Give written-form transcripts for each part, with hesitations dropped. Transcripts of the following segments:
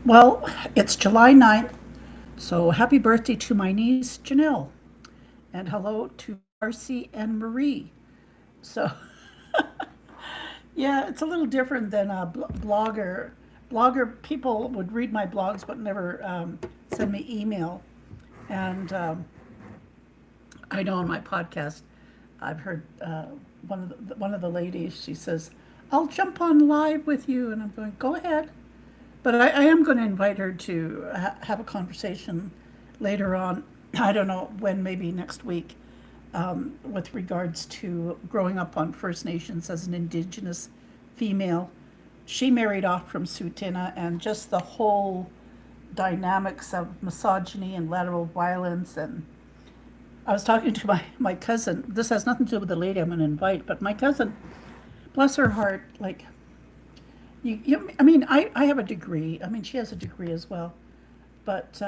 Well, it's July 9th, so happy birthday to my niece Janelle, and hello to Marcy and Marie. So, yeah, it's a little different than a blogger. Blogger people would read my blogs but never send me email. And I know on my podcast, I've heard one of the ladies. She says, "I'll jump on live with you," and I'm going, "Go ahead." But I am going to invite her to have a conversation later on. I don't know when, maybe next week, with regards to growing up on First Nations as an Indigenous female. She married off from Tsuut'ina, and just the whole dynamics of misogyny and lateral violence. And I was talking to my cousin. This has nothing to do with the lady I'm going to invite, but my cousin, bless her heart, like, I mean, I have a degree. I mean, she has a degree as well. But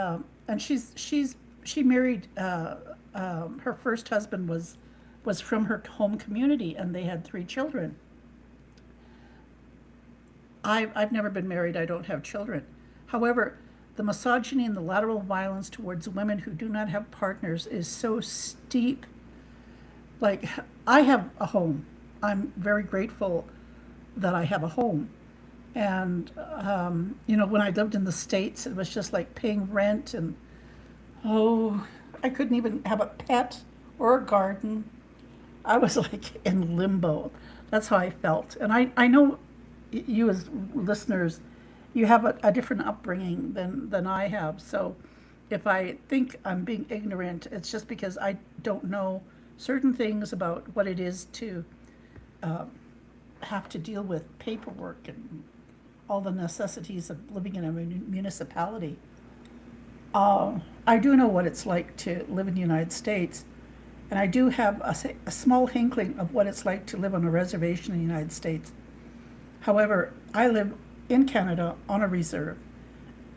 and she married her first husband was from her home community, and they had three children. I've never been married. I don't have children. However, the misogyny and the lateral violence towards women who do not have partners is so steep. Like, I have a home. I'm very grateful that I have a home. And when I lived in the States, it was just like paying rent, and oh, I couldn't even have a pet or a garden. I was like in limbo. That's how I felt. And I know you, as listeners, you have a different upbringing than I have. So if I think I'm being ignorant, it's just because I don't know certain things about what it is to have to deal with paperwork and all the necessities of living in a municipality. I do know what it's like to live in the United States, and I do have a small inkling of what it's like to live on a reservation in the United States. However, I live in Canada on a reserve,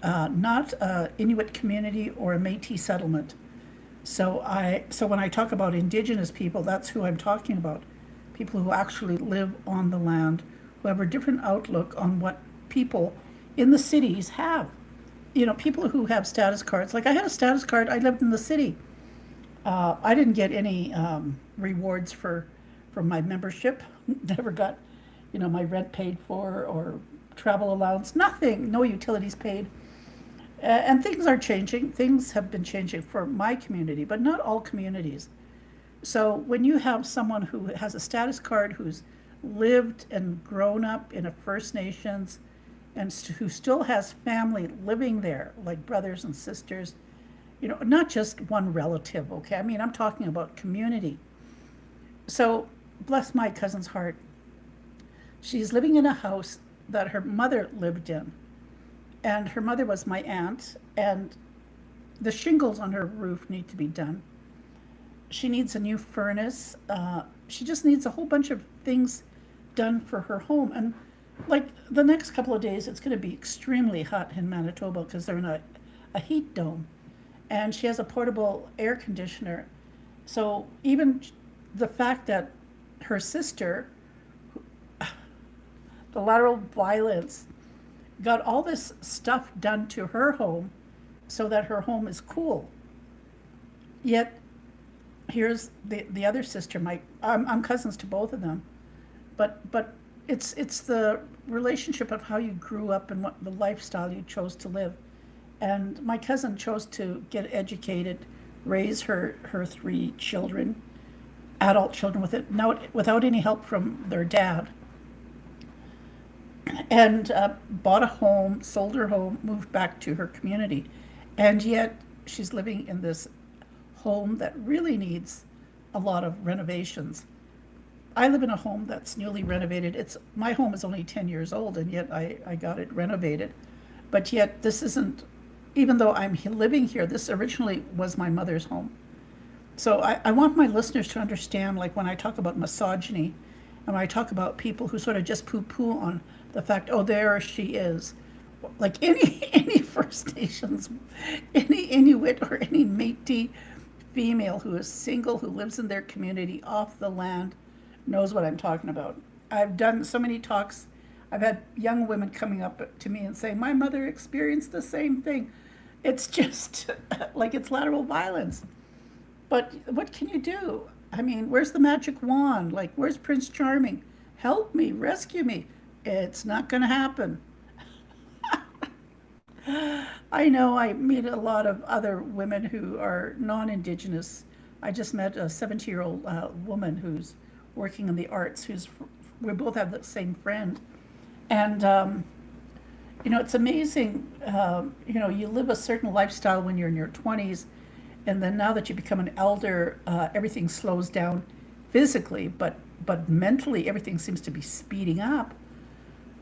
not a Inuit community or a Métis settlement. So when I talk about Indigenous people, that's who I'm talking about. People who actually live on the land, who have a different outlook on what people in the cities have. People who have status cards. Like, I had a status card. I lived in the city. I didn't get any rewards from my membership. Never got, my rent paid for or travel allowance. Nothing. No utilities paid. And things are changing. Things have been changing for my community, but not all communities. So when you have someone who has a status card, who's lived and grown up in a First Nations, and who still has family living there, like brothers and sisters, not just one relative, okay? I mean, I'm talking about community. So, bless my cousin's heart. She's living in a house that her mother lived in. And her mother was my aunt, and the shingles on her roof need to be done. She needs a new furnace. She just needs a whole bunch of things done for her home. And like the next couple of days, it's going to be extremely hot in Manitoba because they're in a heat dome. And she has a portable air conditioner. So even the fact that her sister, the lateral violence, got all this stuff done to her home so that her home is cool. Yet here's the other sister. I'm cousins to both of them, but it's the relationship of how you grew up and what the lifestyle you chose to live. And my cousin chose to get educated, raise her three children, adult children, without any help from their dad, and bought a home, sold her home, moved back to her community, and yet she's living in this home that really needs a lot of renovations. I live in a home that's newly renovated. It's My home is only 10 years old, and yet I got it renovated. But yet this isn't, even though I'm living here, this originally was my mother's home. So I want my listeners to understand, like, when I talk about misogyny and when I talk about people who sort of just poo-poo on the fact, oh, there she is, like any First Nations, any Inuit or any Métis female who is single, who lives in their community off the land, knows what I'm talking about. I've done so many talks. I've had young women coming up to me and saying, my mother experienced the same thing. It's just like it's lateral violence. But what can you do? I mean, where's the magic wand? Like, where's Prince Charming? Help me, rescue me. It's not going to happen. I know I meet a lot of other women who are non-Indigenous. I just met a 70-year-old woman who's working in the arts, we both have the same friend. And, it's amazing, you live a certain lifestyle when you're in your 20s, and then now that you become an elder, everything slows down physically, but mentally everything seems to be speeding up.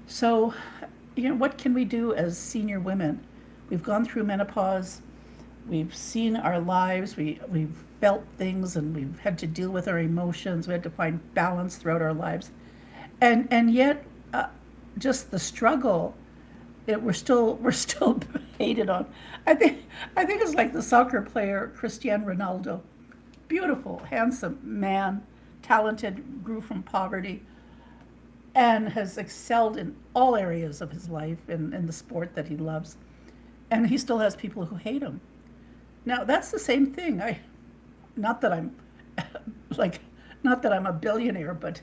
So, what can we do as senior women? We've gone through menopause, we've seen our lives, we've felt things, and we've had to deal with our emotions. We had to find balance throughout our lives, and yet, just the struggle. We're still hated on. I think it's like the soccer player Cristiano Ronaldo, beautiful, handsome man, talented, grew from poverty, and has excelled in all areas of his life and in the sport that he loves. And he still has people who hate him. Now that's the same thing. Not that I'm like, not that I'm a billionaire, but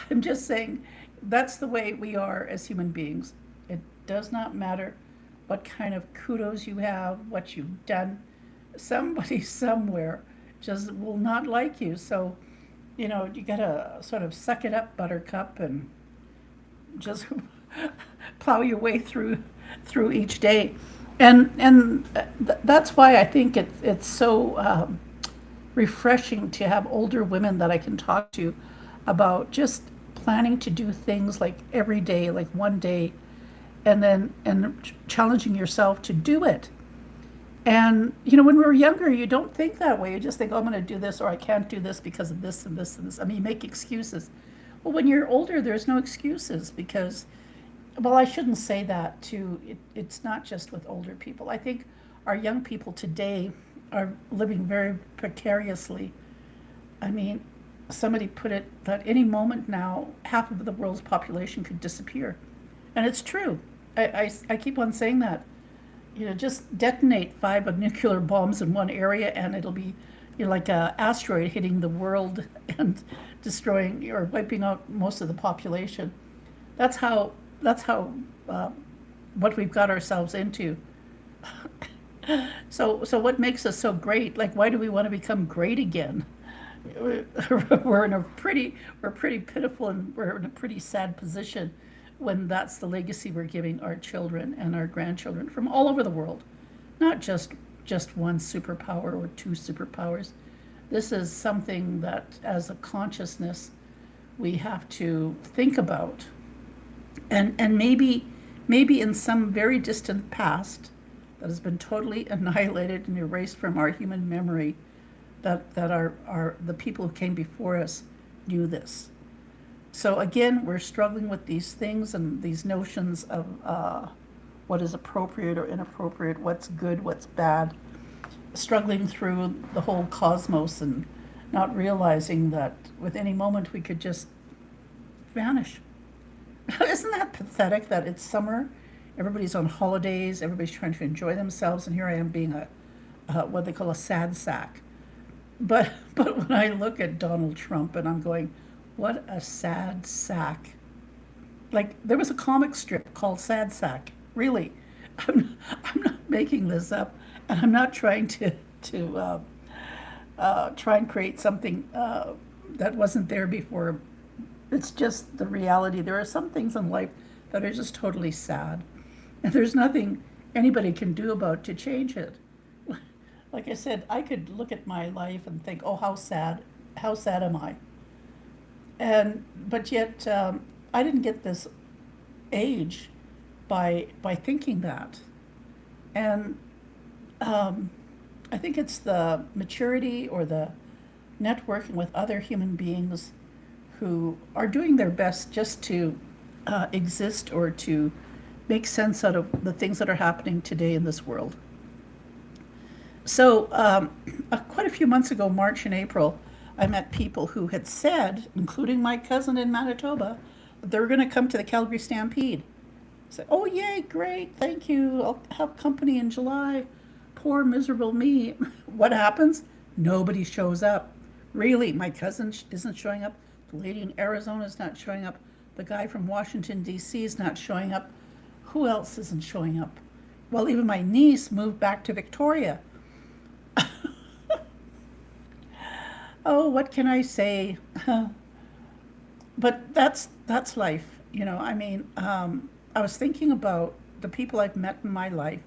I'm just saying that's the way we are as human beings. It does not matter what kind of kudos you have, what you've done. Somebody somewhere just will not like you. So, you gotta sort of suck it up, buttercup, and just plow your way through each day. And that's why I think it's so refreshing to have older women that I can talk to about just planning to do things like every day, like one day, and challenging yourself to do it. And when we were younger, you don't think that way. You just think, oh, I'm going to do this, or I can't do this because of this and this and this. I mean, you make excuses. Well, when you're older, there's no excuses because, well, I shouldn't say that too. It's not just with older people. I think our young people today are living very precariously. I mean, somebody put it that any moment now, half of the world's population could disappear. And it's true. I keep on saying that. Just detonate 5 nuclear bombs in one area and it'll be like a asteroid hitting the world and destroying or wiping out most of the population. That's how what we've got ourselves into. So what makes us so great? Like, why do we want to become great again? We're pretty pitiful, and we're in a pretty sad position when that's the legacy we're giving our children and our grandchildren from all over the world, not just one superpower or two superpowers. This is something that, as a consciousness, we have to think about, and maybe in some very distant past that has been totally annihilated and erased from our human memory, that our the people who came before us knew this. So again, we're struggling with these things and these notions of what is appropriate or inappropriate, what's good, what's bad, struggling through the whole cosmos and not realizing that with any moment we could just vanish. Isn't that pathetic that it's summer, everybody's on holidays, everybody's trying to enjoy themselves, and here I am being what they call a sad sack. But when I look at Donald Trump and I'm going, what a sad sack. Like, there was a comic strip called Sad Sack. Really, I'm not making this up, and I'm not trying to try and create something that wasn't there before. It's just the reality. There are some things in life that are just totally sad, and there's nothing anybody can do about to change it. Like I said, I could look at my life and think, oh, how sad am I? But yet, I didn't get this age by thinking that. And I think it's the maturity or the networking with other human beings who are doing their best just to exist or to make sense out of the things that are happening today in this world. So quite a few months ago, March and April, I met people who had said, including my cousin in Manitoba, they're going to come to the Calgary Stampede. Say, oh, yay, great, thank you. I'll have company in July. Poor, miserable me. What happens? Nobody shows up. Really, my cousin isn't showing up. The lady in Arizona is not showing up. The guy from Washington, D.C. is not showing up. Who else isn't showing up? Well, even my niece moved back to Victoria. Oh, what can I say? But that's life, you know. I mean, I was thinking about the people I've met in my life,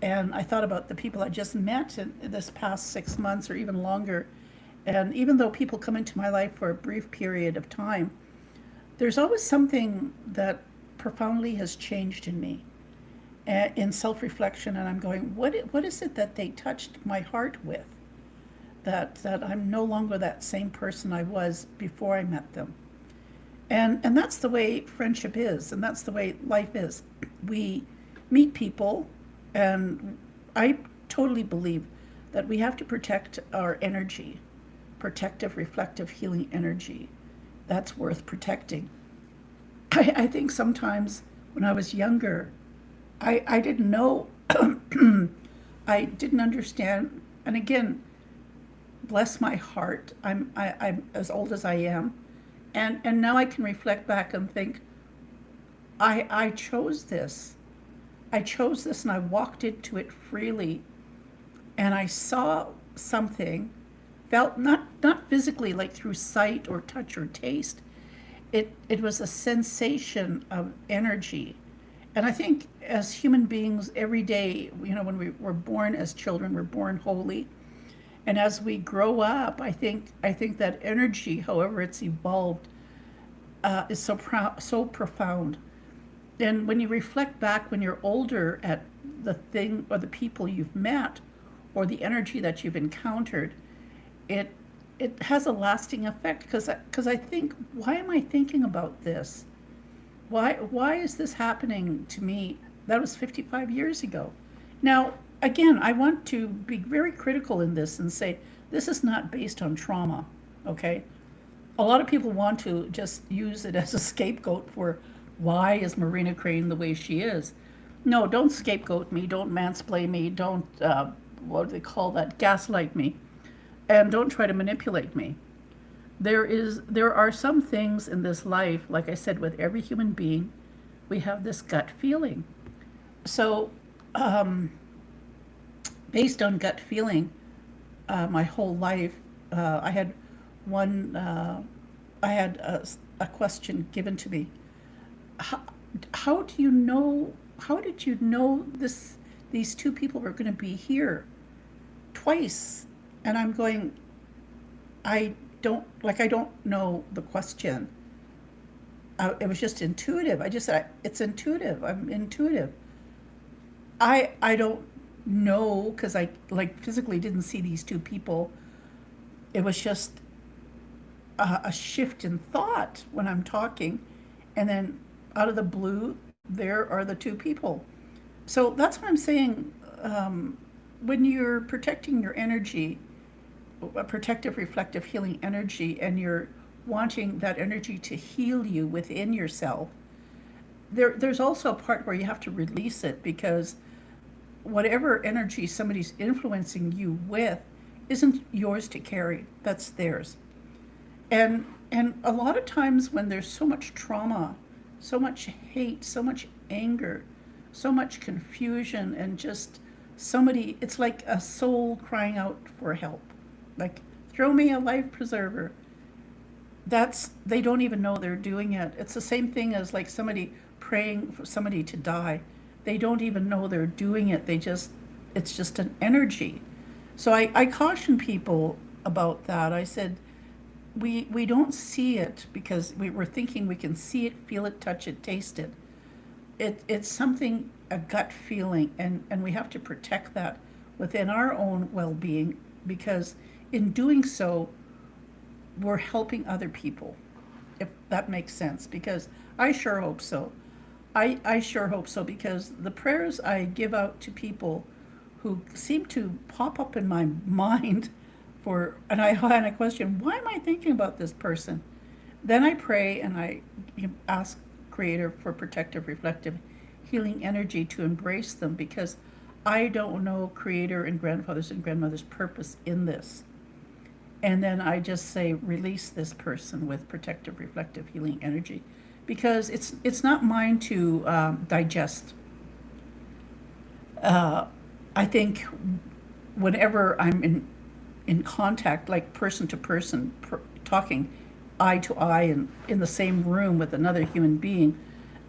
and I thought about the people I just met in this past 6 months or even longer. And even though people come into my life for a brief period of time, there's always something that profoundly has changed in me, in self-reflection. And I'm going, what is it that they touched my heart with? That I'm no longer that same person I was before I met them. And that's the way friendship is, and that's the way life is. We meet people, and I totally believe that we have to protect our energy, protective, reflective, healing energy. That's worth protecting. I think sometimes when I was younger, I didn't know, I didn't understand. And again, bless my heart, I'm as old as I am. And now I can reflect back and think, I chose this. I chose this and I walked into it freely. And I saw something, felt not physically like through sight or touch or taste. It was a sensation of energy. And I think as human beings every day, you know, when we're born as children, we're born holy. And as we grow up, I think that energy, however it's evolved, is so profound. And when you reflect back when you're older at the thing or the people you've met, or the energy that you've encountered, it it has a lasting effect because I think, why am I thinking about this? Why is this happening to me? That was 55 years ago. Now, again, I want to be very critical in this and say this is not based on trauma, okay? A lot of people want to just use it as a scapegoat for why is Marina Crane the way she is. No, don't scapegoat me, don't mansplain me, don't, what do they call that, gaslight me, and don't try to manipulate me. There are some things in this life, like I said, with every human being, we have this gut feeling. So, based on gut feeling, my whole life, I had one, I had a question given to me. How, how do you know? How did you know these two people were going to be here twice? And I'm going, I don't know the question. It was just intuitive. I just said, it's intuitive. I'm intuitive. I don't know because I like physically didn't see these two people. It was just a shift in thought when I'm talking, and then out of the blue, there are the two people. So that's what I'm saying. When you're protecting your energy, a protective, reflective, healing energy, and you're wanting that energy to heal you within yourself, there's also a part where you have to release it because whatever energy somebody's influencing you with isn't yours to carry. That's theirs. And a lot of times when there's so much trauma, so much hate, so much anger, so much confusion, and just somebody, it's like a soul crying out for help. Like, throw me a life preserver. They don't even know they're doing it. It's the same thing as like somebody praying for somebody to die. They don't even know they're doing it. It's just an energy. So I caution people about that. I said, we don't see it because we're thinking we can see it, feel it, touch it, taste it. It's something, a gut feeling, and we have to protect that within our own well-being because in doing so, we're helping other people, if that makes sense, because I sure hope so. I sure hope so because the prayers I give out to people who seem to pop up in my mind and I had a question, why am I thinking about this person? Then I pray and I ask Creator for protective, reflective, healing energy to embrace them, because I don't know Creator and grandfathers and grandmothers' purpose in this. And then I just say, release this person with protective, reflective, healing energy, because it's not mine to digest. I think whenever I'm in contact, like person to person, talking eye to eye and in the same room with another human being,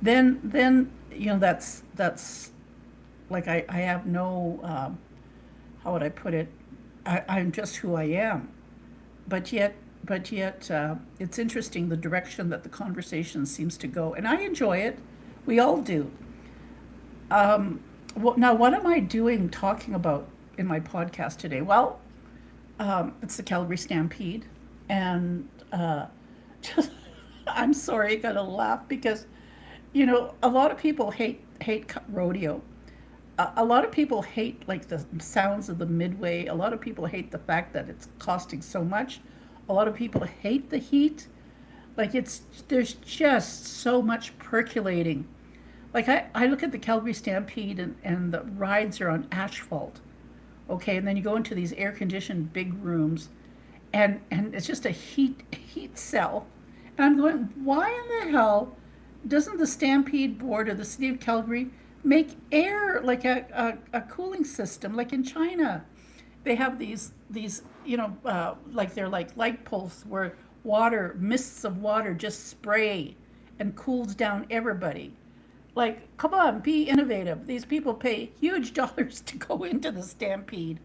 then that's like I have no how would I put it? I'm just who I am. But yet, it's interesting the direction that the conversation seems to go, and I enjoy it. We all do. Well, now, what am I doing talking about in my podcast today? Well, it's the Calgary Stampede, and just I'm sorry, I gotta laugh because a lot of people hate rodeo. A lot of people hate like the sounds of the midway. A lot of people hate the fact that it's costing so much. A lot of people hate the heat. Like there's just so much percolating. Like I look at the Calgary Stampede, and the rides are on asphalt. Okay, and then you go into these air conditioned big rooms, and it's just a heat cell. And I'm going, why in the hell doesn't the Stampede Board or the City of Calgary make air like a cooling system like in China? They have these like they're like light poles where mists of water just spray and cools down everybody. Like, come on, be innovative. These people pay huge dollars to go into the Stampede.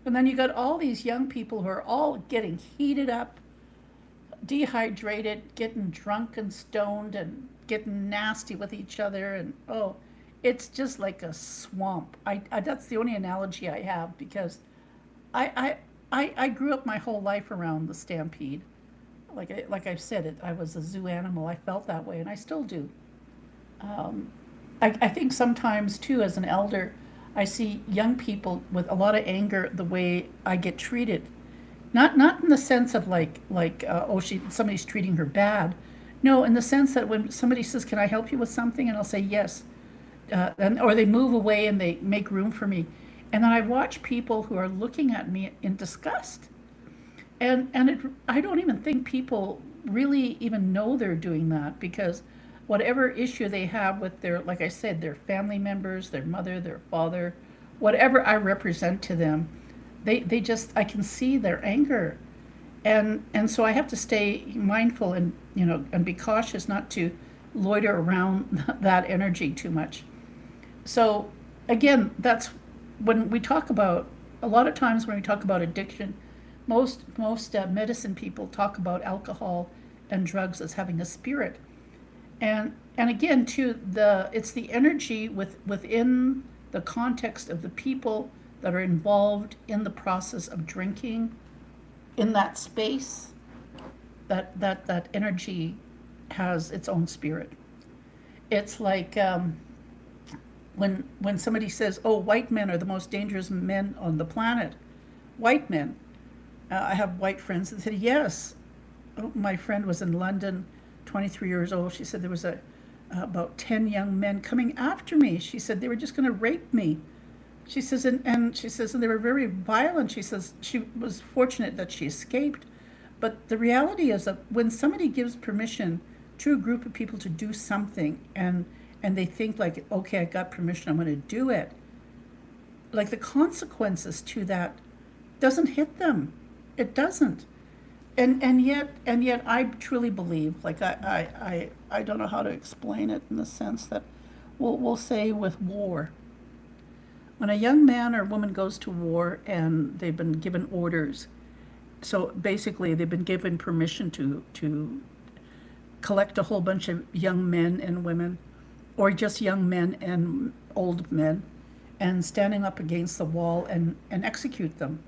And then you got all these young people who are all getting heated up, dehydrated, getting drunk and stoned, and getting nasty with each other. And oh, it's just like a swamp. That's the only analogy I have, because I grew up my whole life around the Stampede. Like I've said, I was a zoo animal. I felt that way, and I still do. I think sometimes too, as an elder, I see young people with a lot of anger the way I get treated. Not in the sense of oh, somebody's treating her bad. No, in the sense that when somebody says, "Can I help you with something?" and I'll say yes, or they move away and they make room for me, and then I watch people who are looking at me in disgust, I don't even think people really even know they're doing that, because whatever issue they have with their, like I said, their family members, their mother, their father, whatever I represent to them, they just, I can see their anger. And so I have to stay mindful and, and be cautious not to loiter around that energy too much. So again, when we talk about, a lot of times when we talk about addiction, most medicine people talk about alcohol and drugs as having a spirit. And again, too, it's the energy within the context of the people that are involved in the process of drinking in that space, that energy has its own spirit. It's like when somebody says, "Oh, white men are the most dangerous men on the planet." White men. I have white friends that said, "Yes." Oh, my friend was in London, 23 years old. She said there was about 10 young men coming after me. She said they were just going to rape me. She says, and she says, and they were very violent. She says she was fortunate that she escaped. But the reality is that when somebody gives permission to a group of people to do something, and they think like, okay, I got permission, I'm going to do it, like the consequences to that doesn't hit them. It doesn't. And yet I truly believe, like I don't know how to explain it, in the sense that we'll say with war, when a young man or woman goes to war and they've been given orders, so basically they've been given permission to collect a whole bunch of young men and women, or just young men and old men, and standing up against the wall and execute them.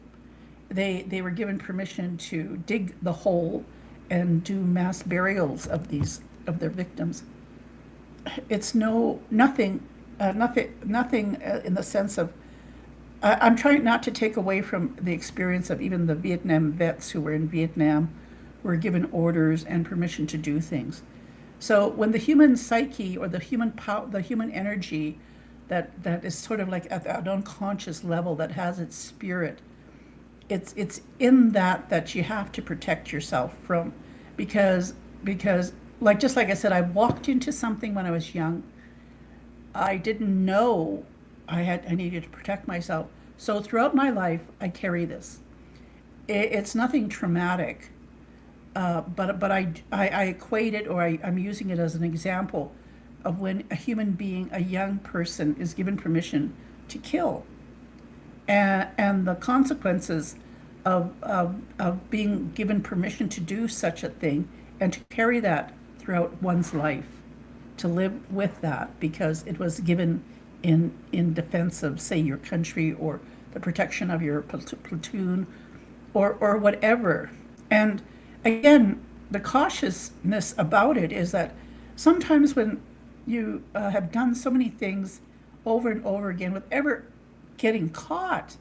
They were given permission to dig the hole and do mass burials of their victims. It's nothing in the sense of, I'm trying not to take away from the experience of even the Vietnam vets who were in Vietnam, we're given orders and permission to do things. So when the human psyche or the human power, the human energy that is sort of like at that unconscious level that has its spirit, it's in that you have to protect yourself from, because like just like I said, I walked into something when I was young. I didn't know I needed to protect myself. So throughout my life, I carry this. It's nothing traumatic, but I equate it, or I'm using it as an example of when a human being, a young person, is given permission to kill, and the consequences of being given permission to do such a thing and to carry that throughout one's life, to live with that because it was given in defense of, say, your country or the protection of your platoon or whatever. And again, the cautiousness about it is that sometimes when you have done so many things over and over again with ever getting caught,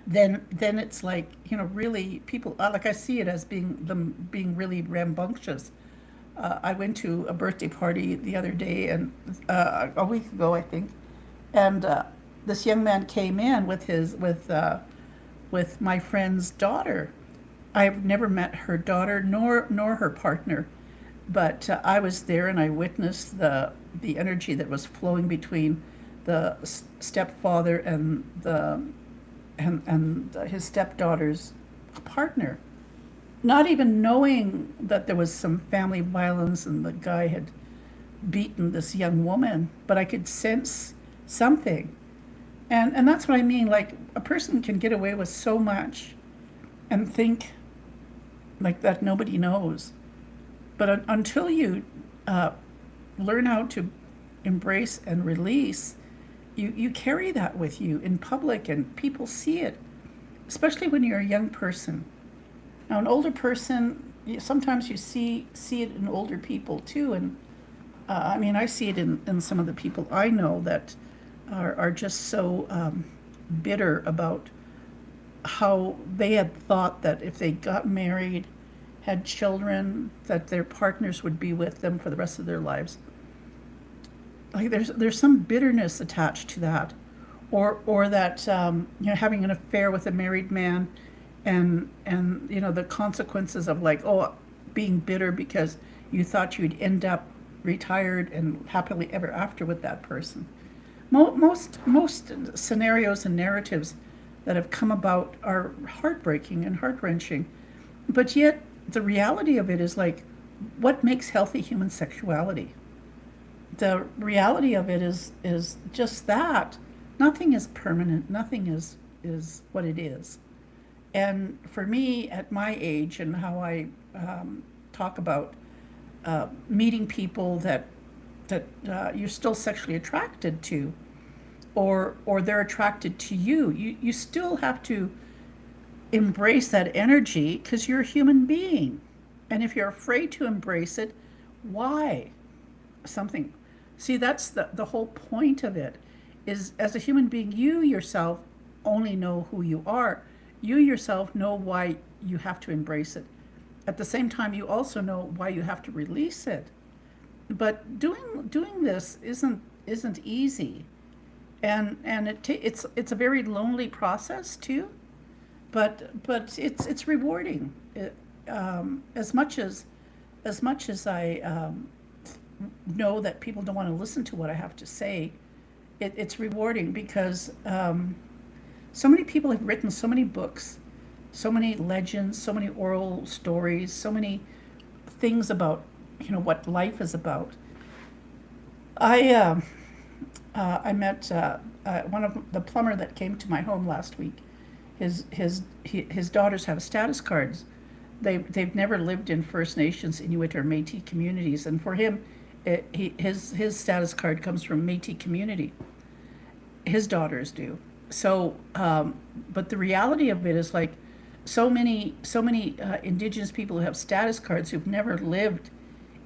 then it's like, really people, like I see it as being really rambunctious. I went to a birthday party the other day, and a week ago, I think, and this young man came in with my friend's daughter. I've never met her daughter nor her partner, but I was there and I witnessed the energy that was flowing between the stepfather and his stepdaughter's partner, not even knowing that there was some family violence and the guy had beaten this young woman, but I could sense something. And that's what I mean, like a person can get away with so much and think like that nobody knows. But until you learn how to embrace and release, you carry that with you in public and people see it, especially when you're a young person. Now, an older person, sometimes you see it in older people too. And I mean, I see it in some of the people I know that are just so bitter about how they had thought that if they got married, had children, that their partners would be with them for the rest of their lives. Like there's some bitterness attached to that, or that having an affair with a married man, and the consequences of like, oh, being bitter because you thought you'd end up retired and happily ever after with that person. Most scenarios and narratives that have come about are heartbreaking and heart-wrenching, but yet the reality of it is like, what makes healthy human sexuality? The reality of it is just that nothing is permanent. Nothing is what it is. And for me, at my age and how I talk about meeting people that you're still sexually attracted to, or they're attracted to you, you still have to embrace that energy because you're a human being. And if you're afraid to embrace it, why? Something. See, that's the whole point of it, is as a human being, you yourself only know who you are. You yourself know why you have to embrace it. At the same time, you also know why you have to release it. But doing this isn't easy, and it's a very lonely process too. But it's rewarding. As much as I know that people don't want to listen to what I have to say, it's rewarding because so many people have written so many books, so many legends, so many oral stories, so many things about what life is about. I met one of the plumber that came to my home last week. His daughters have status cards. They've never lived in First Nations, Inuit, or Métis communities, and for him, his status card comes from Métis community. His daughters do. So, but the reality of it is like so many Indigenous people who have status cards who've never lived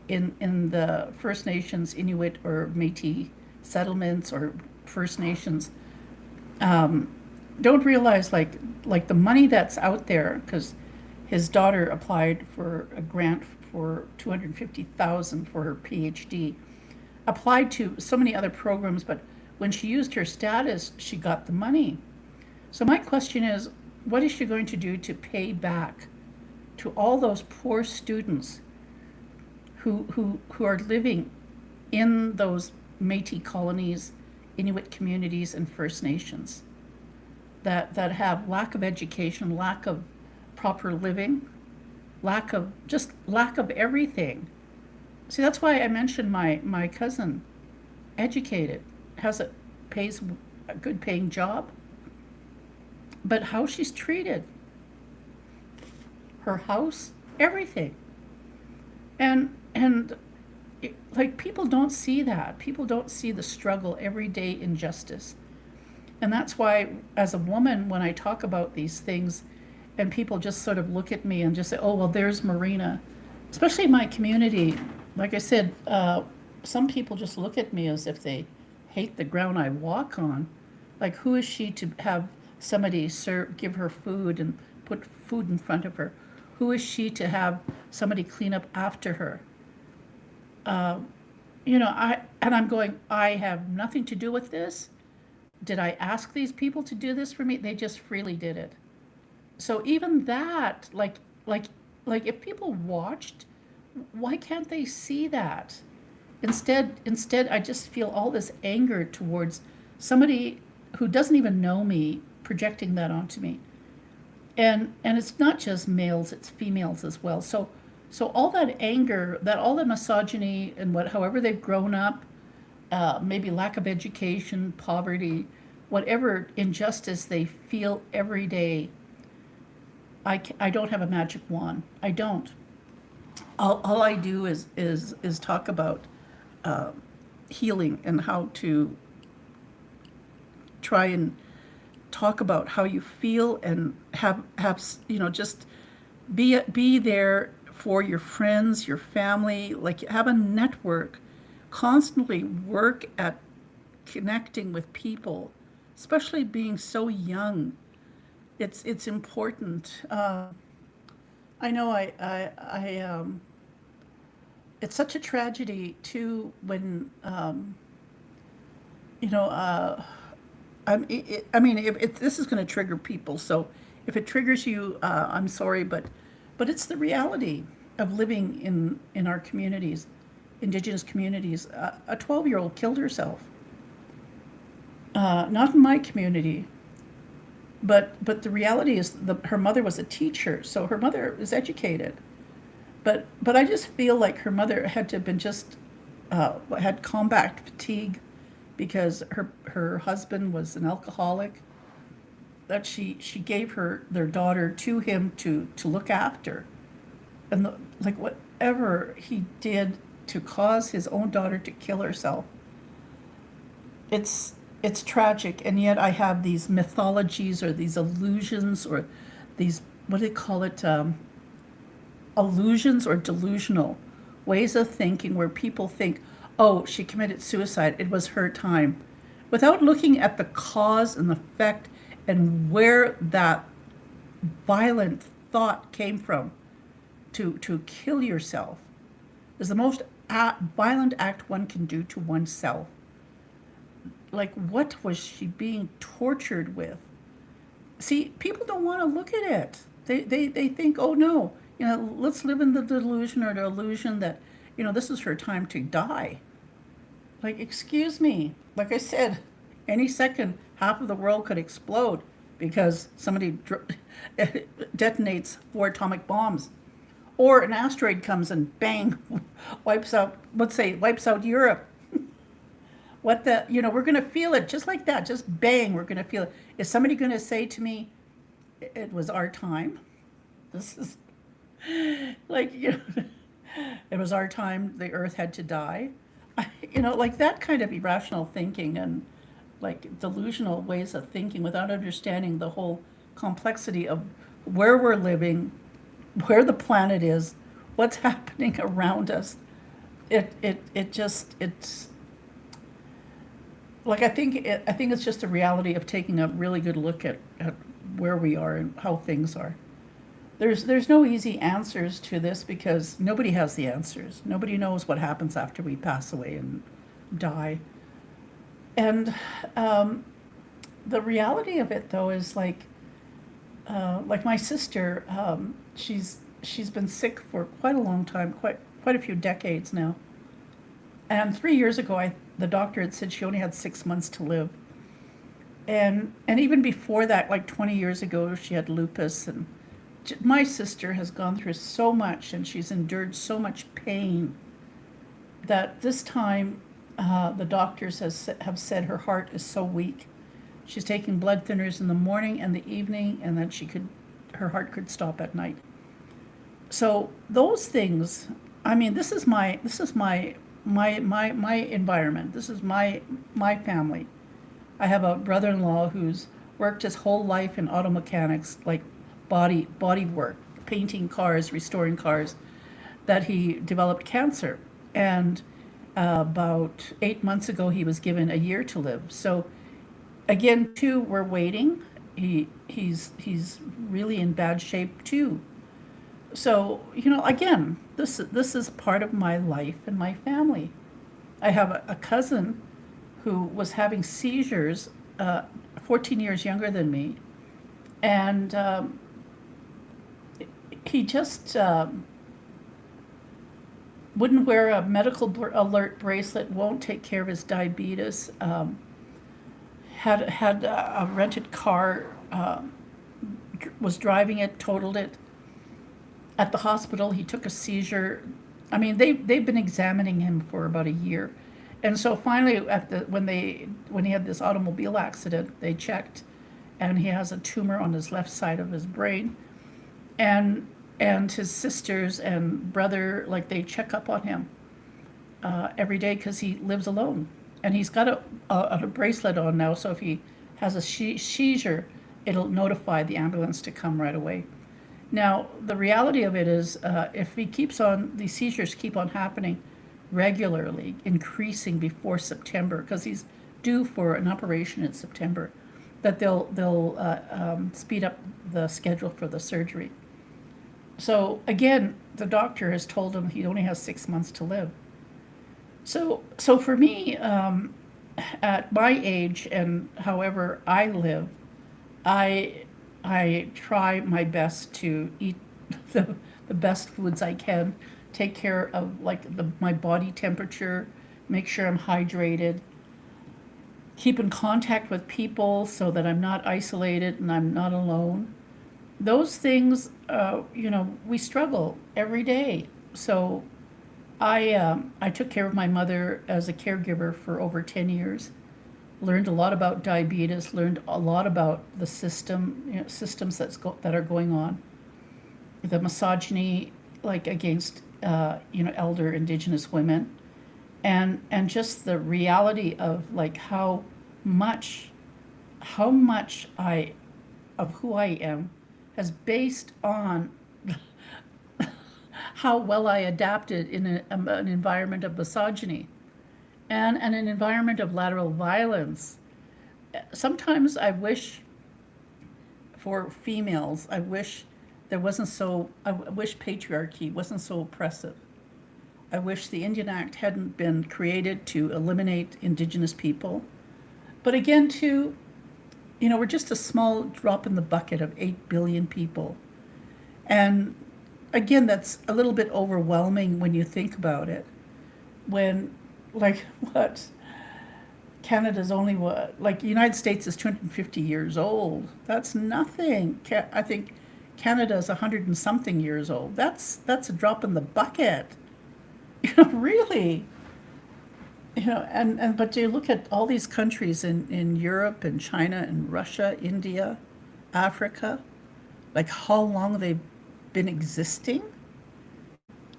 in the First Nations, Inuit, or Métis settlements or First Nations, don't realize like the money that's out there, because his daughter applied for a grant for 250,000 for her PhD, applied to so many other programs, but when she used her status, she got the money. So my question is, what is she going to do to pay back to all those poor students who are living in those Métis colonies, Inuit communities, and First Nations that have lack of education, lack of proper living, lack of everything. See, that's why I mentioned my cousin, educated, pays a good paying job, but how she's treated, her house, everything. And like, people don't see that. People don't see the struggle, everyday injustice. And that's why, as a woman, when I talk about these things and people just sort of look at me and just say, oh, well, there's Marina, especially in my community, like I said, some people just look at me as if they hate the ground I walk on. Like, who is she to have somebody give her food and put food in front of her? Who is she to have somebody clean up after her? I'm going, I have nothing to do with this. Did I ask these people to do this for me? They just freely did it. So even that, like if people watched, why can't they see that? Instead, I just feel all this anger towards somebody who doesn't even know me projecting that onto me. And it's not just males, it's females as well. So all that anger, all the misogyny and however they've grown up, maybe lack of education, poverty, whatever injustice they feel every day, I don't have a magic wand. I don't. All I do is talk about healing and how to try and talk about how you feel and have just be there for your friends, your family, like have a network, constantly work at connecting with people, especially being so young. It's important. I know it's such a tragedy too when you know if this is going to trigger people, so if it triggers you, I'm sorry, but it's the reality of living in our communities, Indigenous communities. A 12-year-old killed herself. Not in my community, but the reality is her mother was a teacher, so her mother is educated. But I just feel like her mother had to have been had combat fatigue because her husband was an alcoholic, that she gave their daughter to him to look after. And like whatever he did to cause his own daughter to kill herself, it's tragic. And yet I have these mythologies or these illusions or these, what do they call it, illusions or delusional ways of thinking where people think, oh, she committed suicide, it was her time, without looking at the cause and effect and where that violent thought came from. To kill yourself is the most violent act one can do to oneself. Like, what was she being tortured with? See, people don't want to look at it. They think, oh no, let's live in the delusion or the illusion that, this is her time to die. Like, excuse me, like I said, any second, half of the world could explode because somebody detonates 4 atomic bombs. Or an asteroid comes and bang, wipes out Europe. We're going to feel it just like that, just bang, we're going to feel it. Is somebody going to say to me, it was our time? This is like, it was our time, the earth had to die. Like that kind of irrational thinking and like delusional ways of thinking without understanding the whole complexity of where we're living, where the planet is, what's happening around us. It's like I think it's just a reality of taking a really good look at where we are and how things are. there's no easy answers to this because nobody has the answers. Nobody knows what happens after we pass away and die. And the reality of it, though, is like my sister, she's been sick for quite a long time, quite a few decades now. And 3 years ago, the doctor had said she only had 6 months to live. And even before that, like 20 years ago, she had lupus. And my sister has gone through so much, and she's endured so much pain that this time the doctors have said her heart is so weak. She's taking blood thinners in the morning and the evening, and that her heart could stop at night. So those things, I mean, this is my environment. This is my family. I have a brother-in-law who's worked his whole life in auto mechanics, like body work, painting cars, restoring cars, that he developed cancer. And about 8 months ago, he was given a year to live. So again, too, we're waiting. He's really in bad shape too. So, again, this is part of my life and my family. I have a cousin who was having seizures, 14 years younger than me, and he just wouldn't wear a medical alert bracelet, won't take care of his diabetes, had a rented car, was driving it, totaled it. At the hospital, he took a seizure. I mean, they've been examining him for about a year. And so finally, when he had this automobile accident, they checked, and he has a tumor on his left side of his brain. And his sisters and brother, like, they check up on him every day because he lives alone. And he's got a bracelet on now, so if he has a seizure, it'll notify the ambulance to come right away. Now, the reality of it is, if he keeps on, these seizures keep on happening regularly, increasing before September, because he's due for an operation in September, that they'll speed up the schedule for the surgery. So again, the doctor has told him he only has 6 months to live. So for me, at my age and however I live, I try my best to eat the best foods I can, take care of my body temperature, make sure I'm hydrated, keep in contact with people so that I'm not isolated and I'm not alone. Those things, we struggle every day. So I took care of my mother as a caregiver for over 10 years. Learned a lot about diabetes, learned a lot about the systems that are going on, the misogyny, like against elder Indigenous women, and just the reality of like how much of who I am has based on how well I adapted in an environment of misogyny and an environment of lateral violence. Sometimes I wish for females, I wish patriarchy wasn't so oppressive. I wish the Indian Act hadn't been created to eliminate Indigenous people. But again, too, we're just a small drop in the bucket of 8 billion people. And again, that's a little bit overwhelming when you think about it. When, Canada's only the United States is 250 years old. That's nothing. I think Canada is 100 and something years old. That's a drop in the bucket. Really. But you look at all these countries in Europe and China and Russia, India, Africa, like how long they've been existing.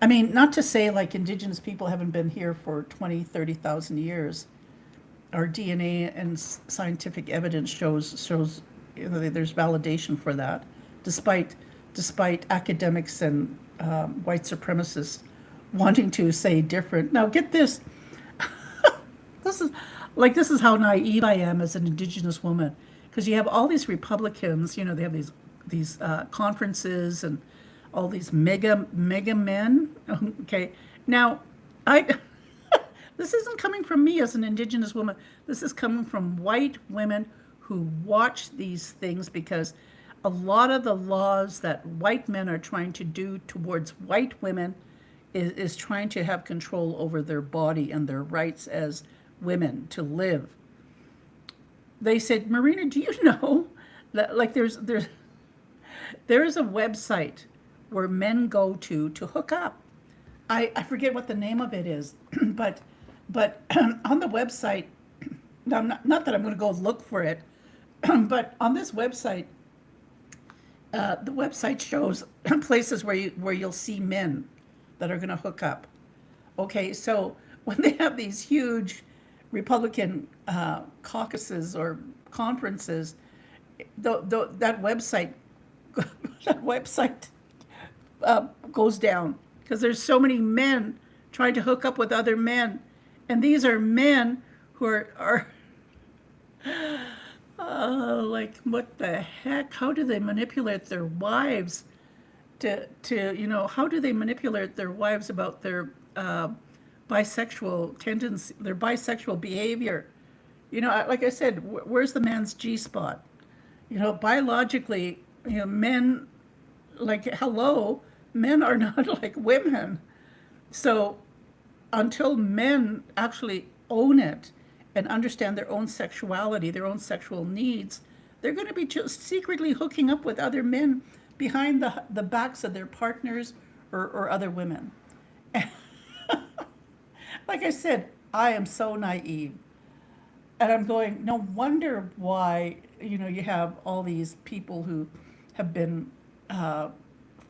I mean, not to say like Indigenous people haven't been here for 20, 30,000 years. Our DNA and scientific evidence shows there's validation for that, despite academics and white supremacists wanting to say different. Now, get this. This is how naive I am as an Indigenous woman, because you have all these Republicans. They have these conferences and all these mega men. Okay, now I this isn't coming from me as an Indigenous woman. This is coming from white women who watch these things, because a lot of the laws that white men are trying to do towards white women is trying to have control over their body and their rights as women to live. They said, Marina, do you know that, like, there is a website where men go to hook up. I forget what the name of it is, but on the website, now, not that I'm going to go look for it, but on this website, the website shows places where you'll see men that are going to hook up. Okay, so when they have these huge Republican caucuses or conferences, that website that website goes down, because there's so many men trying to hook up with other men, and these are men who are like, what the heck? How do they manipulate their wives to how do they manipulate their wives about their bisexual tendency, their bisexual behavior? Like I said, where's the man's G spot? Biologically, men, like, hello, men are not like women. So until men actually own it and understand their own sexuality, their own sexual needs, they're going to be just secretly hooking up with other men behind the backs of their partners or other women. Like I said, I am so naive. And I'm going, no wonder why, you have all these people who have been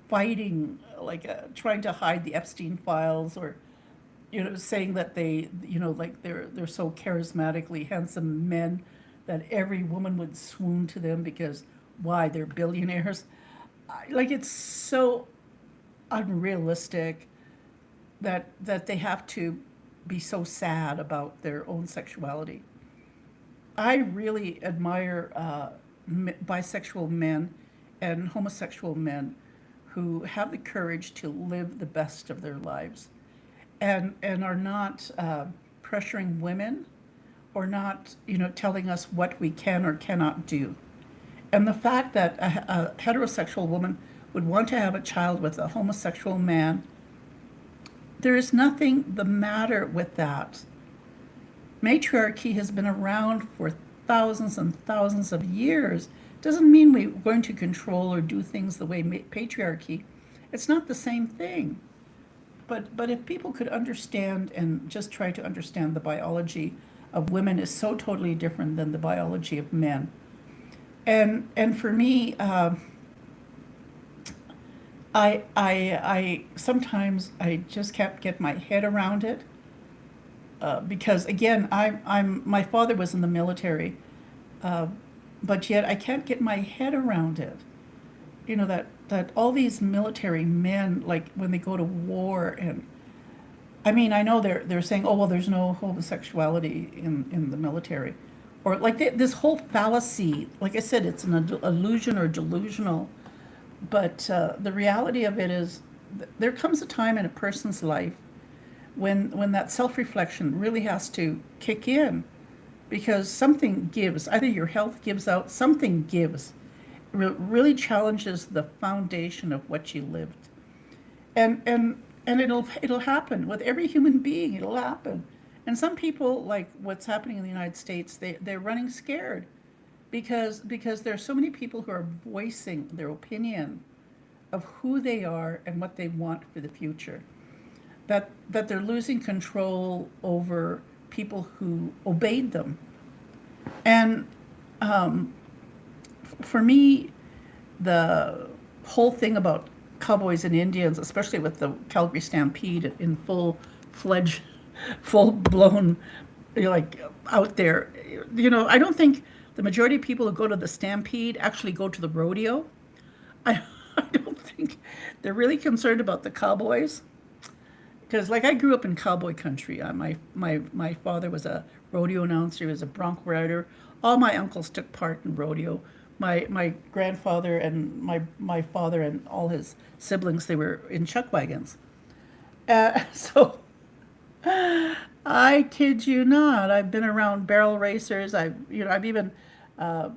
fighting, like trying to hide the Epstein files, or, saying that they, like they're so charismatically handsome men that every woman would swoon to them because why? They're billionaires. Like, it's so unrealistic that they have to be so sad about their own sexuality. I really admire bisexual men and homosexual men who have the courage to live the best of their lives, and are not pressuring women, or not, telling us what we can or cannot do. And the fact that a heterosexual woman would want to have a child with a homosexual man, there is nothing the matter with that. Matriarchy has been around for thousands and thousands of years. Doesn't mean we're going to control or do things the way patriarchy. It's not the same thing. But if people could understand and just try to understand, the biology of women is so totally different than the biology of men. And for me, I sometimes I just can't get my head around it, because again, my father was in the military, uh, but yet I can't get my head around it. That all these military men, like when they go to war, and I mean, I know they're saying, oh well, there's no homosexuality in the military, or like this whole fallacy. Like I said, it's an illusion or delusional. But the reality of it is, there comes a time in a person's life when that self-reflection really has to kick in, because something gives. Either your health gives out, something gives. Really challenges the foundation of what you lived, and it'll happen with every human being. It'll happen, and some people, like what's happening in the United States, they're running scared, because there's so many people who are voicing their opinion of who they are and what they want for the future, that they're losing control over people who obeyed them. And for me, the whole thing about cowboys and Indians, especially with the Calgary Stampede in full-fledged, full-blown, like out there, I don't think the majority of people who go to the Stampede actually go to the rodeo. I, I don't think they're really concerned about the cowboys, because, like, I grew up in cowboy country. My father was a rodeo announcer. He was a bronc rider. All my uncles took part in rodeo. my grandfather and my father and all his siblings, they were in chuck wagons. So I kid you not, I've been around barrel racers. I've even uh,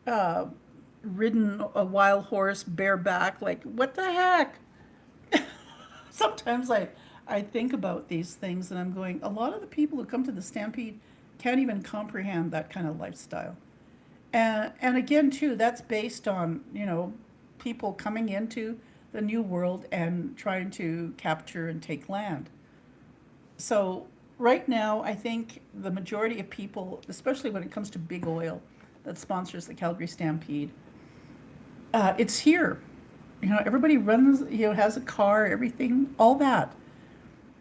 uh, ridden a wild horse bareback. Like, what the heck? Sometimes I think about these things and I'm going, a lot of the people who come to the Stampede can't even comprehend that kind of lifestyle. And again, too, that's based on, people coming into the new world and trying to capture and take land. So right now, I think the majority of people, especially when it comes to big oil that sponsors the Calgary Stampede, it's here. Everybody runs, has a car, everything, all that.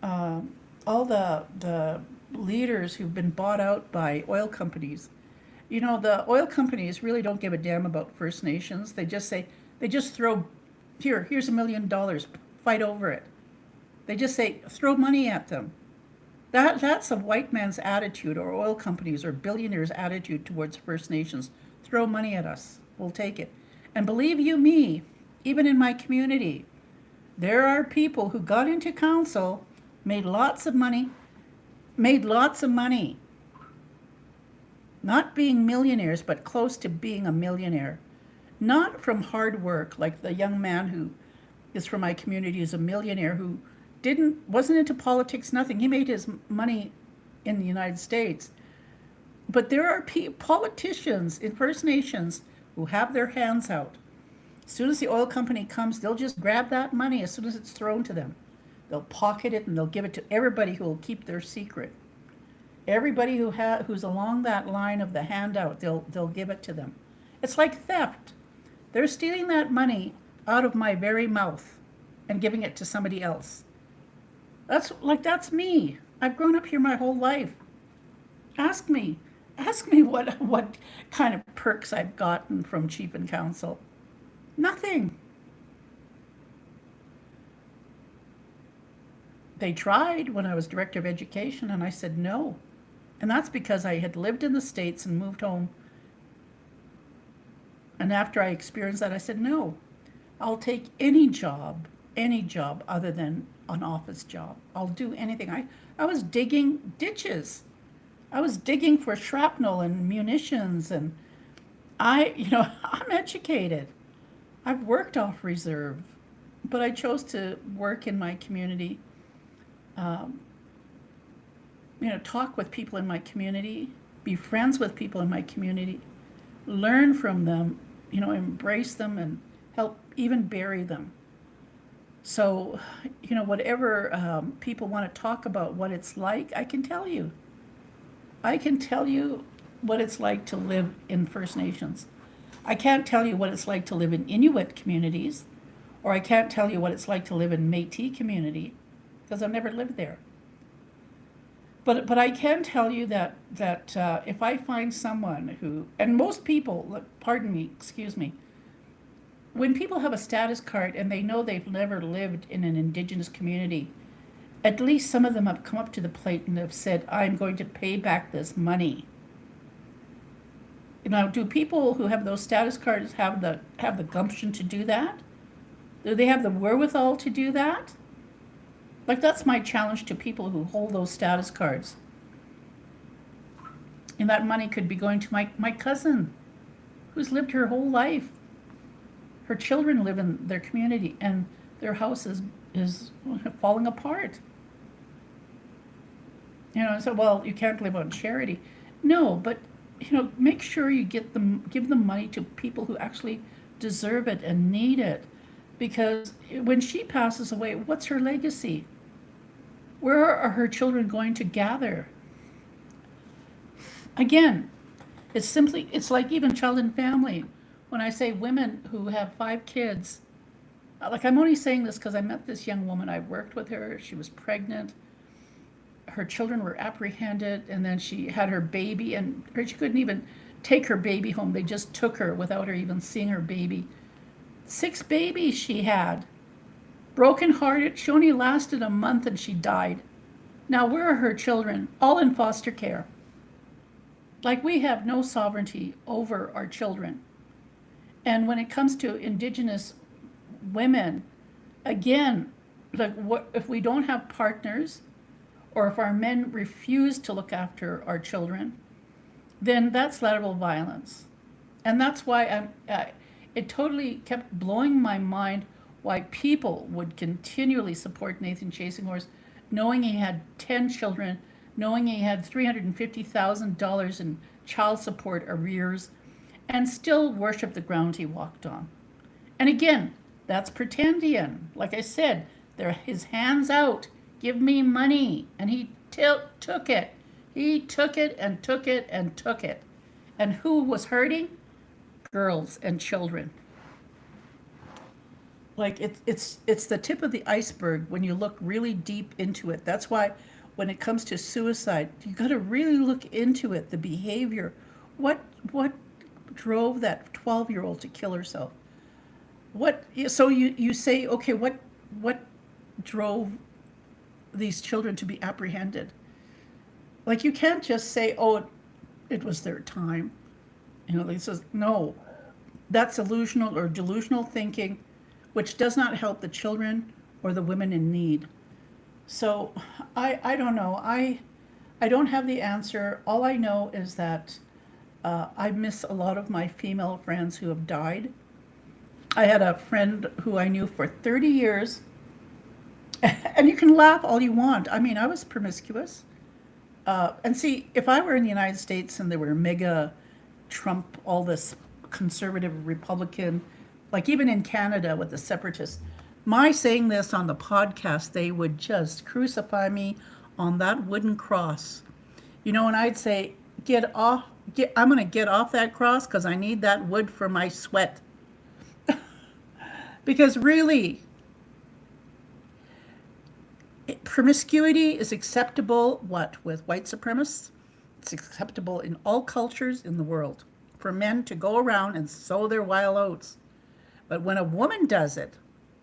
All the leaders who've been bought out by oil companies. The oil companies really don't give a damn about First Nations. They just throw, here's $1 million, fight over it. They just say, throw money at them. That's a white man's attitude, or oil companies or billionaires' attitude towards First Nations. Throw money at us, we'll take it. And believe you me, even in my community, there are people who got into council, made lots of money, not being millionaires, but close to being a millionaire. Not from hard work, like the young man who is from my community is a millionaire who wasn't into politics, nothing. He made his money in the United States. But there are politicians in First Nations who have their hands out. As soon as the oil company comes, they'll just grab that money as soon as it's thrown to them. They'll pocket it and they'll give it to everybody who will keep their secret. Everybody who's along that line of the handout, they'll give it to them. It's like theft. They're stealing that money out of my very mouth and giving it to somebody else. That's me. I've grown up here my whole life. Ask me what kind of perks I've gotten from chief and council. Nothing. They tried when I was director of education, and I said no. And that's because I had lived in the States and moved home. And after I experienced that, I said, no, I'll take any job other than an office job. I'll do anything. I was digging ditches. I was digging for shrapnel and munitions, and I'm educated. I've worked off reserve, but I chose to work in my community, talk with people in my community, be friends with people in my community, learn from them, embrace them and help even bury them. So, whatever people want to talk about what it's like, I can tell you. I can tell you what it's like to live in First Nations. I can't tell you what it's like to live in Inuit communities, or I can't tell you what it's like to live in Métis community, because I've never lived there. But I can tell you that if I find someone who, and most people, pardon me, excuse me, when people have a status card and they know they've never lived in an Indigenous community, at least some of them have come up to the plate and have said, I'm going to pay back this money. Now, do people who have those status cards have the gumption to do that? Do they have the wherewithal to do that? That's my challenge to people who hold those status cards. And that money could be going to my cousin, who's lived her whole life. Her children live in their community, and their house is falling apart. So, well, you can't live on charity. No, but, make sure you give them money to people who actually deserve it and need it. Because when she passes away, what's her legacy? Where are her children going to gather? Again, it's like even child and family. When I say women who have 5 kids, I'm only saying this because I met this young woman. I worked with her. She was pregnant. Her children were apprehended, and then she had her baby, and she couldn't even take her baby home. They just took her without her even seeing her baby. 6 babies she had. Broken-hearted. She only lasted a month and she died. Now, where are her children? All in foster care. We have no sovereignty over our children. And when it comes to Indigenous women, again, like what if we don't have partners, or if our men refuse to look after our children, then that's lateral violence. And that's why it totally kept blowing my mind why people would continually support Nathan Chasing Horse, knowing he had 10 children, knowing he had $350,000 in child support arrears, and still worship the ground he walked on. And again, that's pretendian. Like I said, there his hands out, give me money, and he took it. He took it and took it and took it. And who was hurting? Girls and children. Like it's the tip of the iceberg when you look really deep into it. That's why when it comes to suicide, you got to really look into it, the behavior. What drove that 12-year-old to kill herself? What so you say, okay, what drove these children to be apprehended? Like you can't just say, oh, it was their time. You know, it says no. That's illusional or delusional thinking, which does not help the children or the women in need. So I don't know. I don't have the answer. All I know is that I miss a lot of my female friends who have died. I had a friend who I knew for 30 years, and you can laugh all you want. I mean, I was promiscuous. And see, if I were in the United States and there were mega Trump, all this conservative Republican, like even in Canada with the separatists, my saying this on the podcast, they would just crucify me on that wooden cross. You know, and I'd say, I'm going to get off that cross because I need that wood for my sweat. Because really, promiscuity is acceptable, what, with white supremacists? It's acceptable in all cultures in the world for men to go around and sow their wild oats. But when a woman does it,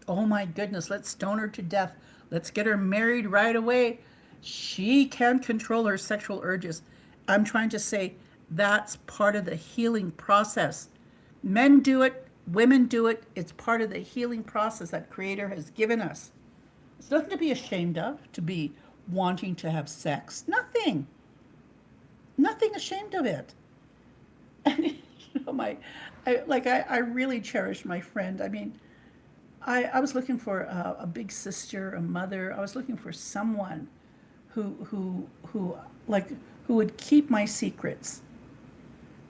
oh my goodness, let's stone her to death. Let's get her married right away. She can't control her sexual urges. I'm trying to say that's part of the healing process. Men do it, women do it. It's part of the healing process that Creator has given us. It's nothing to be ashamed of, to be wanting to have sex. Nothing. Nothing ashamed of it. And you know, I really cherish my friend. I mean, I was looking for a big sister, a mother. I was looking for someone who would keep my secrets.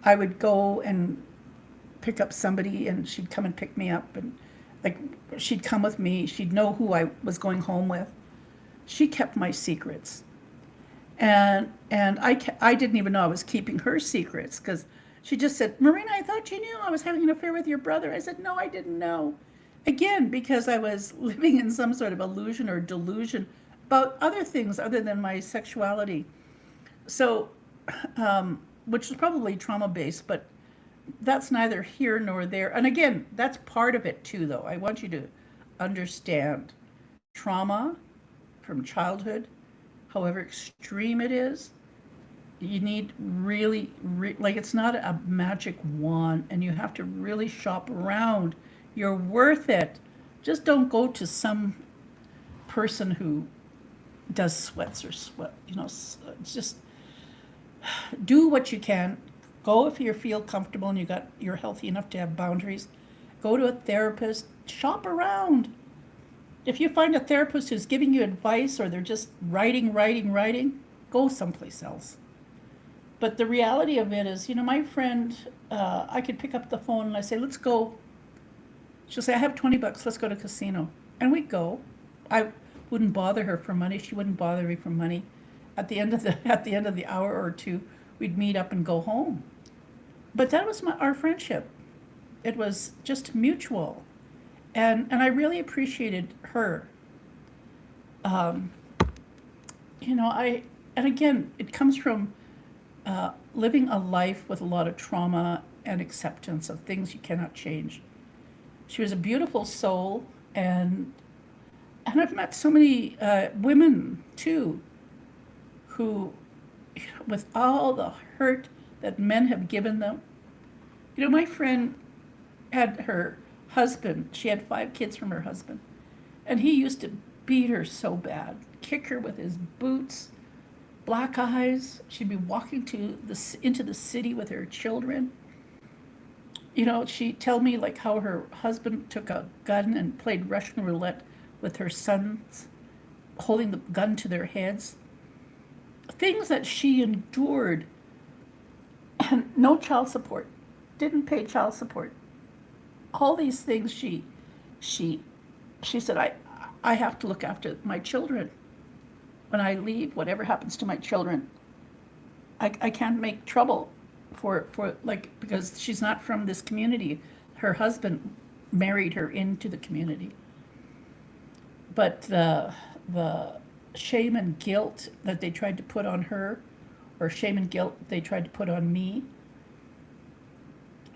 I would go and pick up somebody, and she'd come and pick me up, and like she'd come with me. She'd know who I was going home with. She kept my secrets, and I didn't even know I was keeping her secrets because she just said, Marina, I thought you knew I was having an affair with your brother. I said, no, I didn't know. Again, because I was living in some sort of illusion or delusion about other things other than my sexuality. So, which is probably trauma-based, but that's neither here nor there. And again, that's part of it too, though. I want you to understand trauma from childhood, however extreme it is, you need really, like it's not a magic wand, and you have to really shop around. You're worth it. Just don't go to some person who does sweats or sweat, you know, just do what you can. Go if you feel comfortable and you're healthy enough to have boundaries. Go to a therapist. Shop around. If you find a therapist who's giving you advice or they're just writing, go someplace else. But the reality of it is, you know, my friend, I could pick up the phone and I say, let's go. She'll say, I have $20, let's go to a casino. And we'd go. I wouldn't bother her for money. She wouldn't bother me for money. At the end of the hour or two, we'd meet up and go home. But that was our friendship. It was just mutual. And I really appreciated her. You know, and again, it comes from living a life with a lot of trauma and acceptance of things you cannot change. She was a beautiful soul, and I've met so many women too, who, with all the hurt that men have given them. You know, my friend had her husband, she had 5 kids from her husband, and he used to beat her so bad, kick her with his boots, black eyes. She'd be walking into the city with her children. You know, she'd tell me like how her husband took a gun and played Russian roulette with her sons, holding the gun to their heads. Things that she endured, and no child support, didn't pay child support. All these things she she said, I have to look after my children. When I leave, whatever happens to my children, I can't make trouble for like, because she's not from this community. Her husband married her into the community. But the shame and guilt that they tried to put on her, or shame and guilt they tried to put on me,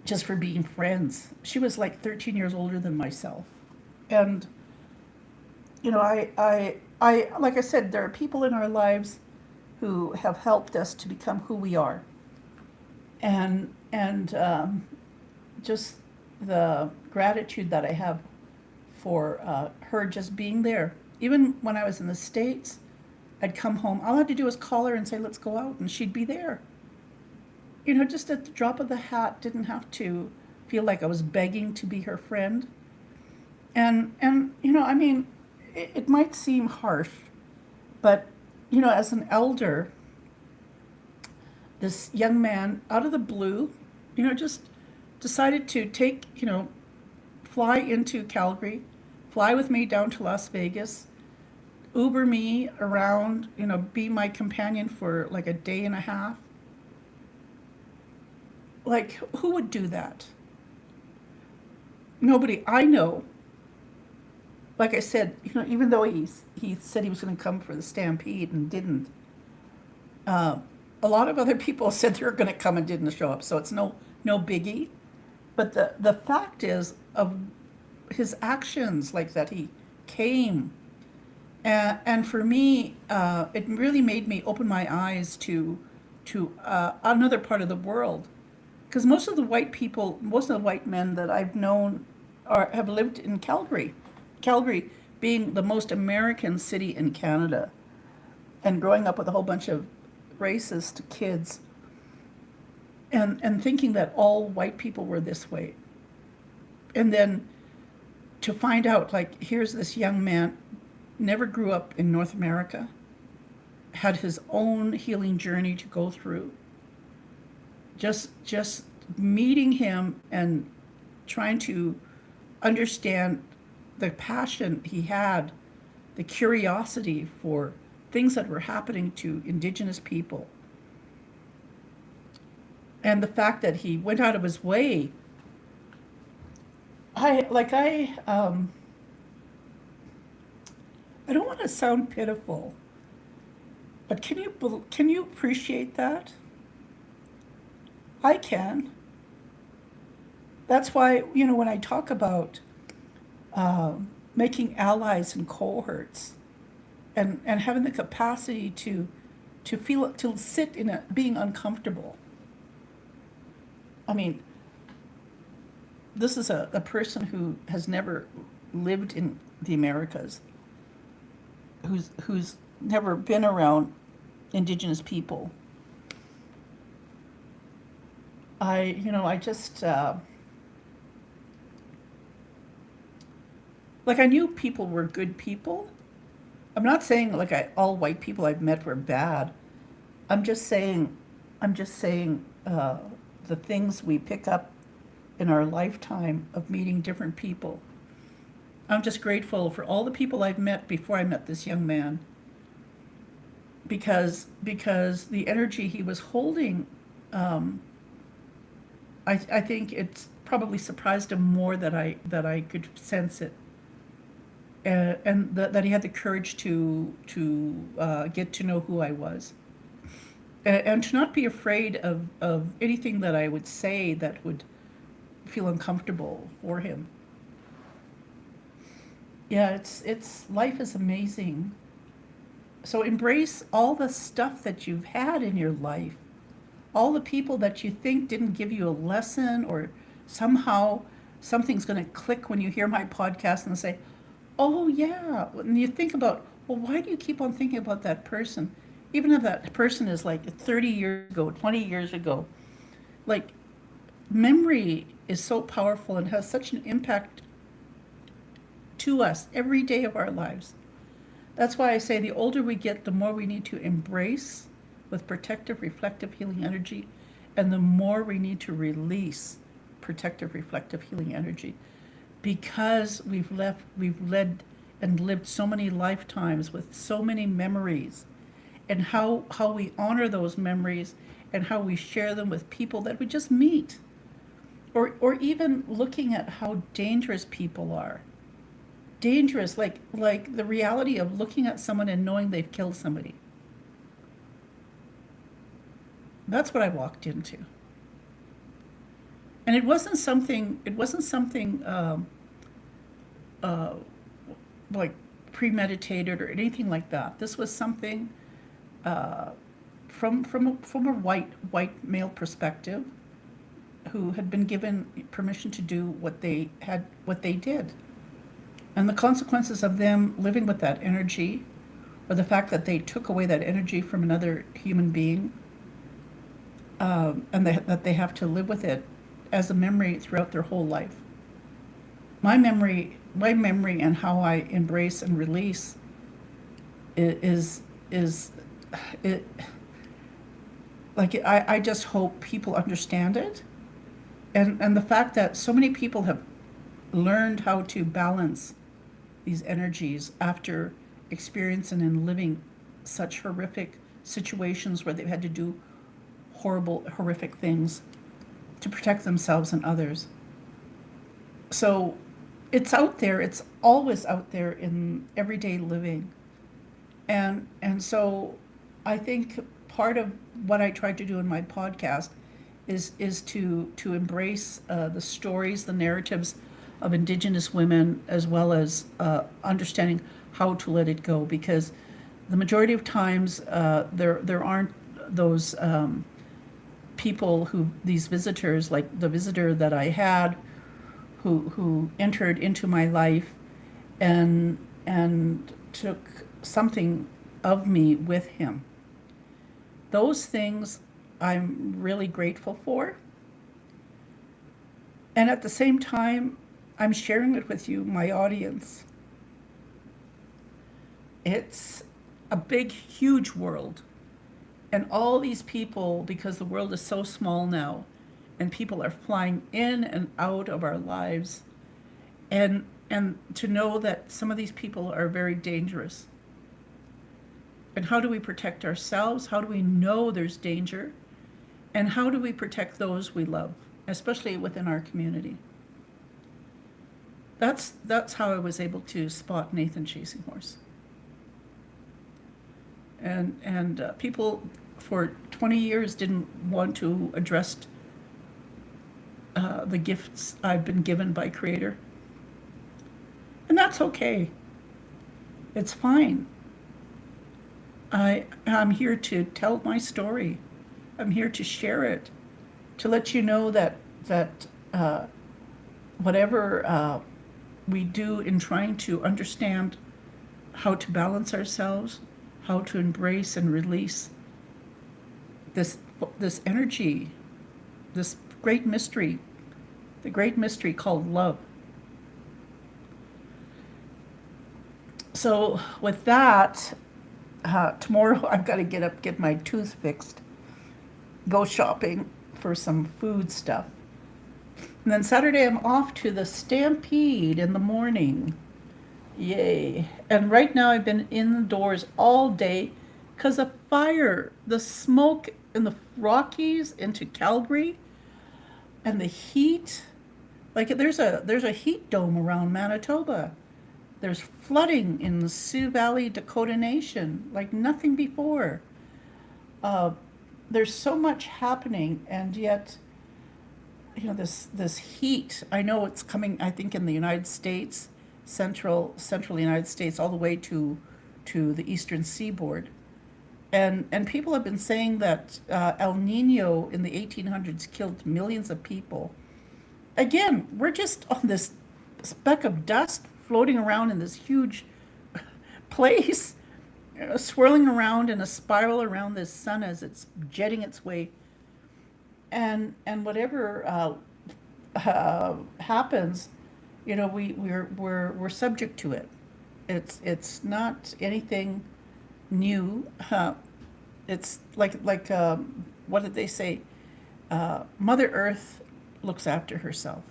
just for being friends. She was like 13 years older than myself. And, you know, like I said, there are people in our lives who have helped us to become who we are. And just the gratitude that I have for her just being there. Even when I was in the States, I'd come home. All I had to do was call her and say, let's go out, and she'd be there. You know, just at the drop of the hat, didn't have to feel like I was begging to be her friend. And you know, I mean, it might seem harsh, but, you know, as an elder, this young man, out of the blue, you know, just decided to take, you know, fly into Calgary, fly with me down to Las Vegas, Uber me around, you know, be my companion for like a day and a half. Like, who would do that? Nobody I know. Like I said, you know, even though he said he was going to come for the stampede and didn't, uh, a lot of other people said they were going to come and didn't show up. So it's no biggie. But the fact is of his actions, like that he came, and for me, it really made me open my eyes to another part of the world. Because most of the white people, most of the white men that I've known have lived in Calgary. Calgary being the most American city in Canada, and growing up with a whole bunch of racist kids, and thinking that all white people were this way. And then to find out, like, here's this young man, never grew up in North America, had his own healing journey to go through. Just meeting him and trying to understand the passion he had, the curiosity for things that were happening to Indigenous people, and the fact that he went out of his way. I don't want to sound pitiful, but can you appreciate that? I can. That's why, you know, when I talk about making allies and cohorts, and having the capacity to feel, to sit in a being uncomfortable. I mean, this is a person who has never lived in the Americas, who's never been around Indigenous people. I just like, I knew people were good people. I'm not saying like all white people I've met were bad. I'm just saying, the things we pick up in our lifetime of meeting different people. I'm just grateful for all the people I've met before I met this young man, because the energy he was holding, I think it's probably surprised him more that I could sense it, and that he had the courage to get to know who I was, and to not be afraid of anything that I would say that would feel uncomfortable for him. Yeah, it's life is amazing. So embrace all the stuff that you've had in your life, all the people that you think didn't give you a lesson, or somehow something's going to click when you hear my podcast and say, oh, yeah. And you think about, well, why do you keep on thinking about that person? Even if that person is like 30 years ago, 20 years ago, like memory is so powerful and has such an impact to us every day of our lives. That's why I say the older we get, the more we need to embrace with protective, reflective, healing energy, and the more we need to release protective, reflective, healing energy, because we've led and lived so many lifetimes with so many memories, and how we honor those memories and how we share them with people that we just meet, or even looking at how dangerous people are. Dangerous, like the reality of looking at someone and knowing they've killed somebody. That's what I walked into. And it wasn't something uh, like premeditated or anything like that. This was something uh, from a white male perspective, who had been given permission to do what they did. And the consequences of them living with that energy, or the fact that they took away that energy from another human being, and that they have to live with it as a memory throughout their whole life. My memory and how I embrace and release is it, like, I just hope people understand it, and the fact that so many people have learned how to balance these energies after experiencing and living such horrific situations where they've had to do horrific things to protect themselves and others. So it's out there, it's always out there in everyday living. And so I think part of what I tried to do in my podcast is to embrace the stories, the narratives of Indigenous women, as well as understanding how to let it go, because the majority of times there aren't those people, these visitors, like the visitor that I had, who entered into my life and took something of me with him. Those things I'm really grateful for. And at the same time, I'm sharing it with you, my audience. It's a big, huge world. And all these people, because the world is so small now, and people are flying in and out of our lives, and to know that some of these people are very dangerous. And how do we protect ourselves? How do we know there's danger? And how do we protect those we love, especially within our community? That's how I was able to spot Nathan Chasing Horse. And people for 20 years didn't want to address the gifts I've been given by Creator. And that's okay. It's fine. I'm here to tell my story. I'm here to share it, to let you know that whatever we do in trying to understand how to balance ourselves, how to embrace and release this energy, this great mystery, the great mystery called love. So with that, tomorrow I've got to get up, get my tooth fixed, go shopping for some food stuff. And then Saturday I'm off to the Stampede in the morning. Yay. And right now I've been indoors all day because of fire. The smoke in the Rockies into Calgary, and the heat. Like, there's a heat dome around Manitoba. There's flooding in the Sioux Valley, Dakota Nation, like nothing before. There's so much happening, and yet, this heat. I know it's coming, I think, in the United States, central United States, all the way to the eastern seaboard. And people have been saying that El Nino in the 1800s killed millions of people, again, we're just on this speck of dust floating around in this huge place, swirling around in a spiral around this sun as it's jetting its way. And whatever happens, we're subject to it. It's not anything new. It's like what did they say? Mother Earth looks after herself.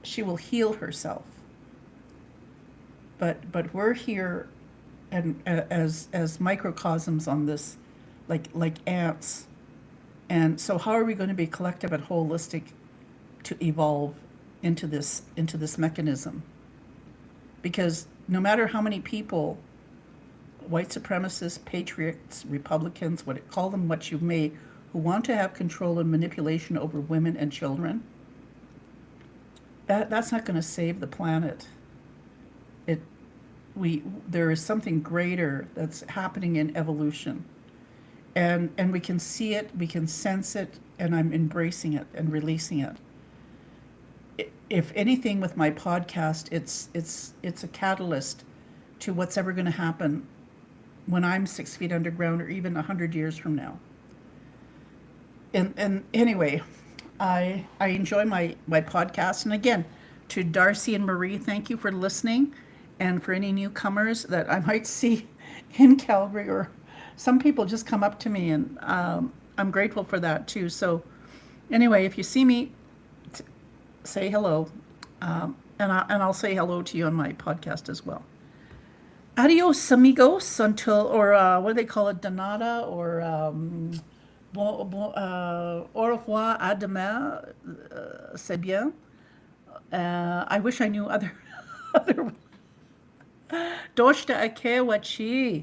She will heal herself. But we're here, and as microcosms on this, like ants. And so, how are we going to be collective and holistic to evolve into this mechanism? Because no matter how many people, white supremacists, patriots, Republicans, call them what you may, who want to have control and manipulation over women and children, that's not going to save the planet. It we There is something greater that's happening in evolution, and we can see it, we can sense it, and I'm embracing it and releasing it. If anything, with my podcast, it's a catalyst to what's ever going to happen when I'm 6 feet underground, or even 100 years from now. And anyway, I enjoy my podcast. And again, to Darcy and Marie, thank you for listening. And for any newcomers that I might see in Calgary, or some people just come up to me, and I'm grateful for that too. So anyway, if you see me, say hello, and I'll say hello to you on my podcast as well. Adios, amigos, until, or what do they call it, Donata, or au revoir, à demain, c'est bien. I wish I knew other, other. Doshta ake wachi.